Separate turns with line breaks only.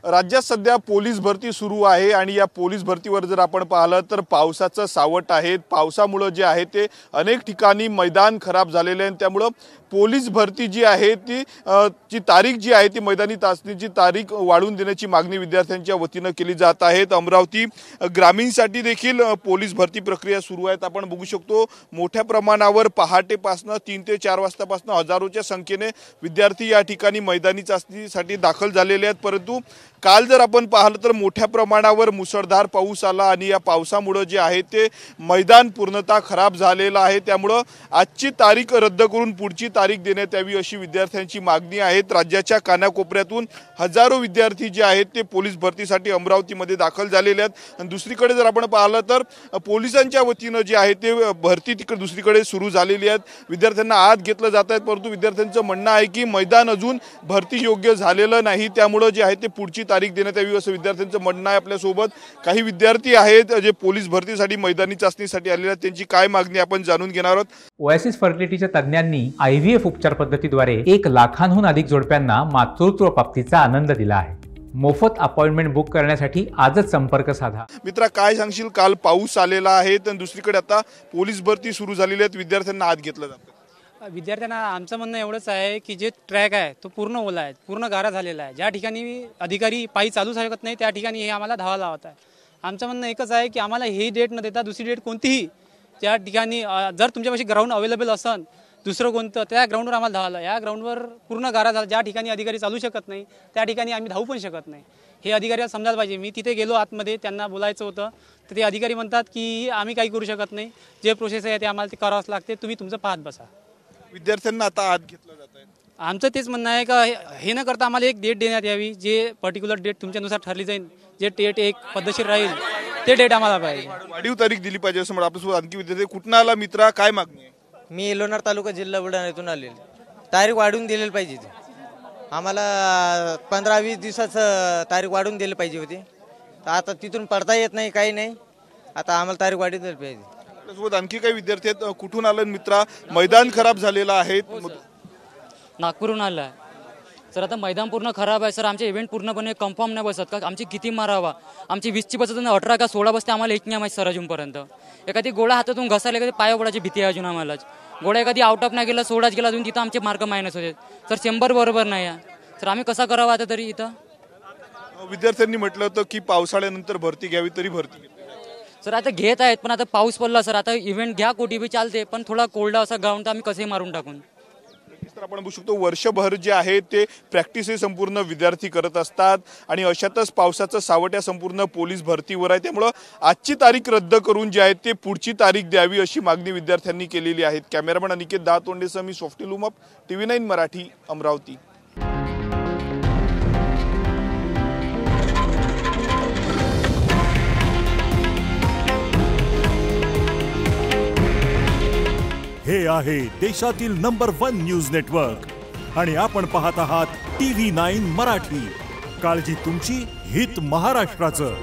राज्यात सध्या पोलीस भरती सुरू आहे आणि या पोलीस भरतीवर जर आपण पाहिलं तर पावसाचं सावट आहे। पावसामुळे जे आहे ते अनेक ठिकाणी मैदान खराब झालेले आहे। त्यामुळे पोलीस भरती जी आहे ती तारीख जी आहे ती मैदानी चाचणीची तारीख वाढवून देण्याची मागणी विद्यार्थ्यांच्या वतीने केली जात आहे। अमरावती ग्रामीणसाठी देखील पोलीस भरती प्रक्रिया सुरू आहे। आपण बघू शकतो मोठ्या प्रमाणावर पहाटेपासून 3 ते 4 वाजतापासून हजारोच्या संख्येने विद्यार्थी या ठिकाणी मैदानी चाचणीसाठी दाखल झालेले आहेत। परंतु काल जर आपण पाहिलं तर मोठ्या प्रमाणावर मुसळधार पाऊस आला आणि या पावसामुळे जे आहे ते मैदान पूर्णतः खराब झालेलं आहे। त्यामुळे आजची तारीख रद्द करून पुढची तारीख देण्यात यावी अशी विद्यार्थ्यांची मागणी आहे। राज्याच्या कानाकोपऱ्यातून हजारो विद्यार्थी जे आहेत ते पोलीस भरतीसाठी अमरावतीमध्ये दाखल झालेले आहेत। आणि दुसरीकडे जर आपण पाहिलं तर पोलिसांच्या वतीने जे आहे ते भरती तिकडे दुसरीकडे सुरू झालेली आहे। विद्यार्थ्यांना आत घेतलं जात आहे, परंतु विद्यार्थ्यांचं म्हणणं आहे की मैदान अजून भरती योग्य झालेलं नाही, त्यामुळे जे आहे ते पुढची तारीख देण्यात यावी असं विद्यार्थ्यांचं म्हणणं आहे। आपल्या सोबत काही विद्यार्थी आहेत जे पोलीस भरतीसाठी मैदानी चाचणीसाठी आलेले आहेत, त्यांची काय मागणी आपण जाणून घेणार आहोत।
ओएसिस फर्टिलिटीच्या तज्ञांनी IVF उपचार पद्धतीद्वारे 1 लाखांहून अधिक जोडप्यांना मातृत्व प्राप्तीचा आनंद दिला आहे। मोफत अपॉइंटमेंट बुक करण्यासाठी आजच संपर्क साधा।
मित्रा, काय सांगशील? काल पाऊस आलेला आहे तर दुसरीकडे आता पोलीस भरती सुरू झालेली आहे, विद्यार्थ्यांना आत घेतलं जातं।
विद्यार्थ्यांना आमचं म्हणणं एवढंच आहे की जे ट्रॅक आहे तो पूर्ण ओला आहे, पूर्ण गारा झालेला आहे। ज्या ठिकाणी अधिकारी पायी चालू शकत नाही त्या ठिकाणी हे आम्हाला धावा लावत आहे। आमचं म्हणणं एकच आहे की आम्हाला ही डेट न देता दुसरी डेट कोणतीही त्या ठिकाणी जर तुमच्यापाशी ग्राउंड अवेलेबल असेल दुसरं कोणतं त्या ग्राउंडवर आम्हाला धावायला, या ग्राउंडवर पूर्ण गारा झाला, ज्या ठिकाणी अधिकारी चालू शकत नाही त्या ठिकाणी आम्ही धावू पण शकत नाही। हे अधिकारी समजायला पाहिजे। मी तिथे गेलो आतमध्ये, त्यांना बोलायचं होतं तर ते अधिकारी म्हणतात की आम्ही काही करू शकत नाही, जे प्रोसेस आहे ते आम्हाला ते करावंच लागते, तुम्ही तुमचं पाहत बसा।
विद्यार्थ्यांना आता आत घेतलं जात आहे।
आमचं तेच म्हणणं आहे का हे न करता आम्हाला एक डेट देण्यात यावी, जे पर्टिक्युलर डेट तुमच्यानुसार ठरली जाईल, जे डेट एक पद्धतशीर राहील ते डेट आम्हाला पाहिजे,
वाढीव तारीख दिली पाहिजे असं म्हणून आपल्यासोबत आणखी विद्यार्थी। कुठून आला मित्रा, काय मागणी आहे?
मी लोणार तालुका जिल्हा बुलढाणा येथून आलेले। तारीख वाढवून दिलेली पाहिजे, आम्हाला 15-20 दिवसाचं तारीख वाढवून दिली पाहिजे होती। तर आता तिथून पडता येत नाही, काही नाही, आता आम्हाला तारीख वाढवून दिली पाहिजे।
आपल्यासोबत आणखी काही विद्यार्थी आहेत। कुठून आलं मित्रा? मैदान खराब झालेलं आहे।
नागपूरहून आला आहे सर। आता मैदान पूर्ण खराब आहे सर, आमचे इव्हेंट पूर्णपणे कन्फर्म नाही बसत का? आमची किती मारावा, आमची 20ची बसत 18 का 16 बसते, आम्हाला एक नाही माहिती सर अजूनपर्यंत। एखादी गोळा हातातून घसायला एखादी पाया पडायची भीती आहे अजून आम्हाला। गोळा एखादी आउट ऑफ नाही गेला, 16च गेला अजून, तिथं आमचे मार्क मायनस होते सर। 100 बरोबर नाही आहे सर, आम्ही कसा करावा आता तरी इथं?
विद्यार्थ्यांनी म्हटलं होतं की पावसाळ्यानंतर भरती घ्यावी, तरी भरती
सर आता घेत आहेत, पण आता पाऊस पडला सर, आता इव्हेंट घ्या कोटी बी चालते, पण थोडा कोल्ड असा ग्राउंड तर आम्ही कसे मारून टाकून।
तर आपण बघू शकतो वर्षभर जे आहे ते प्रॅक्टिस हे संपूर्ण विद्यार्थी करत असतात आणि अशातच पावसाचं सावट या संपूर्ण पोलीस भरतीवर आहे। त्यामुळे आजची तारीख रद्द करून जे आहे ते पुढची तारीख द्यावी अशी मागणी विद्यार्थ्यांनी केलेली आहे। कॅमेरामन अनिकेत दातोंडेसह मी सोफ्टी लुमप, TV9 मराठी, अमरावती।
हे आहे देशातील नंबर 1 न्यूज नेटवर्क आणि आपण पाहत आहात TV9 मराठी। काळजी तुमची, हित महाराष्ट्राचं।